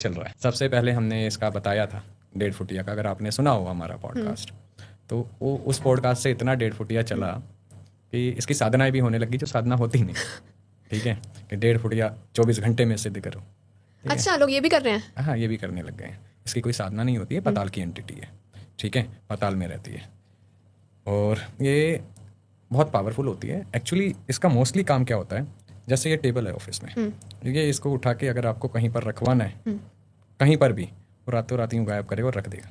चल रहा है। सबसे पहले हमने इसका बताया था 1.5 फुटिया का, अगर आपने सुना हो हमारा पॉडकास्ट, तो वो उस पॉडकास्ट से इतना 1.5 फुटिया चला कि इसकी साधनाएं भी होने लगी जो साधना होती नहीं। ठीक है, कि 1.5 फुटिया 24 घंटे में सिद्ध करो। ठीक है? अच्छा, लोग ये भी कर रहे हैं? हाँ, ये भी करने लग गए हैं। इसकी कोई साधना नहीं होती है, पाताल की एंटिटी है। ठीक है, पाताल में रहती है और ये बहुत पावरफुल होती है। एक्चुअली इसका मोस्टली काम क्या होता है, जैसे ये टेबल है ऑफिस में, ये इसको उठा के अगर आपको कहीं पर रखवाना है, कहीं पर भी, वो रातों रात यूँ गायब करेगा और रख देगा।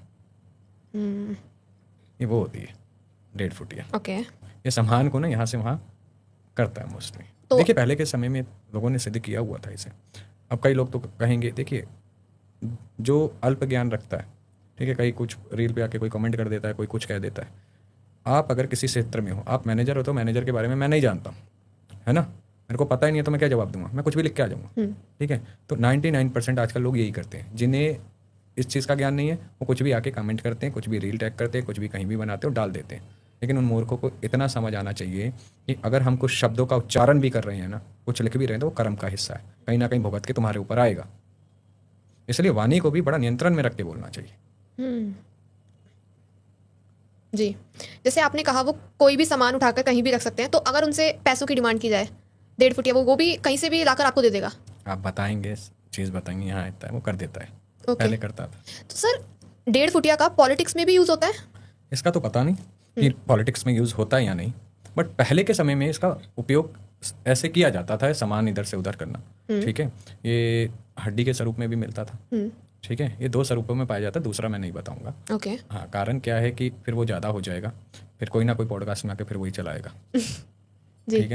ये वो होती है 1.5 फुटिया। ओके। ये सामान को ना यहाँ से वहाँ करता है मोस्टली। तो देखिए, पहले के समय में लोगों ने सिद्ध किया हुआ था इसे। अब कई लोग तो कहेंगे, देखिए जो अल्प ज्ञान रखता है, ठीक है, कहीं कुछ रील पे आके कोई कमेंट कर देता है, कोई कुछ कह देता है। आप अगर किसी क्षेत्र में हो, आप मैनेजर हो, तो मैनेजर के बारे में मैं नहीं जानता हूँ, है ना, मेरे को पता ही नहीं है, तो मैं क्या जवाब दूंगा, मैं कुछ भी लिख के आ जाऊँगा। ठीक है, तो 99% आजकल लोग यही करते हैं। जिन्हें इस चीज़ का ज्ञान नहीं है, वो कुछ भी आके कमेंट करते हैं, कुछ भी रील टैग करते हैं, कुछ भी कहीं भी बनाते हैं और डाल देते हैं। लेकिन उन मूर्खों को इतना समझ आना चाहिए कि अगर हम कुछ शब्दों का उच्चारण भी कर रहे हैं ना, कुछ लिख भी रहे हैं, तो वो कर्म का हिस्सा है, कहीं ना कहीं भुगत के तुम्हारे ऊपर आएगा। इसलिए वाणी को भी बड़ा नियंत्रण में रख के बोलना चाहिए। जी, जैसे आपने कहा वो कोई भी सामान उठाकर कहीं भी रख सकते हैं, तो अगर उनसे पैसों की डिमांड की जाए 1.5 फुटिया, वो भी कहीं से भी लाकर आपको दे देगा? आप बताएंगे, चीज़ बताएंगे, यहाँ आता है, वो कर देता है। ओके। पहले करता था। तो सर 1.5 फुटिया का पॉलिटिक्स में भी यूज़ होता है? इसका तो पता नहीं कि पॉलिटिक्स में यूज़ होता है या नहीं, बट पहले के समय में इसका उपयोग ऐसे किया जाता था, सामान इधर से उधर करना। ठीक है, ये हड्डी के स्वरूप में भी मिलता था। ठीक है, ये 2 स्वरूपों में पाया जाता है, दूसरा मैं नहीं बताऊंगा। ओके। हाँ, कारण क्या है कि फिर वो ज़्यादा हो जाएगा, फिर कोई ना कोई पॉडकास्ट में आके फिर वही चलाएगा। जी। ठीक है।